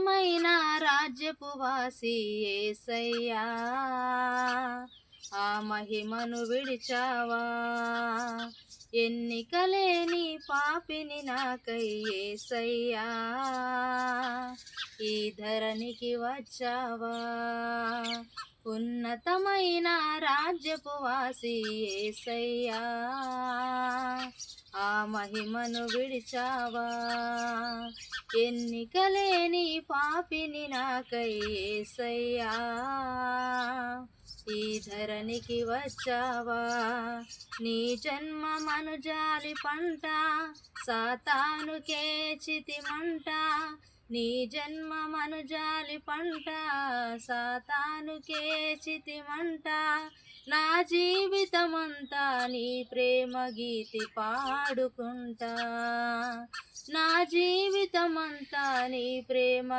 మైన రాజ్యపు వాసి యేసయ్యా, ఆ మహిమను విడిచావా. ఎన్నికలేని పాపిని నాకై యేసయ్యా, ఈ ధరణికి వచ్చావా. ఉన్నతమైన రాజ్యపు వాసి యేసయ్యా, ఆ మహిమను విడిచావా. ఎన్నికలేని పాపిని నాకై యేసయ్యా, ఈ ధరణికి వచ్చావా. నీ జన్మ మనుజాలి పంట సాతానుకే చితిమంట. నీ జన్మ మనుజాలి పంట సాతానుకే చితిమంట. నా జీవితమంతా నీ ప్రేమ గీతి పాడుకుంటా. నా జీవితమంతా నీ ప్రేమ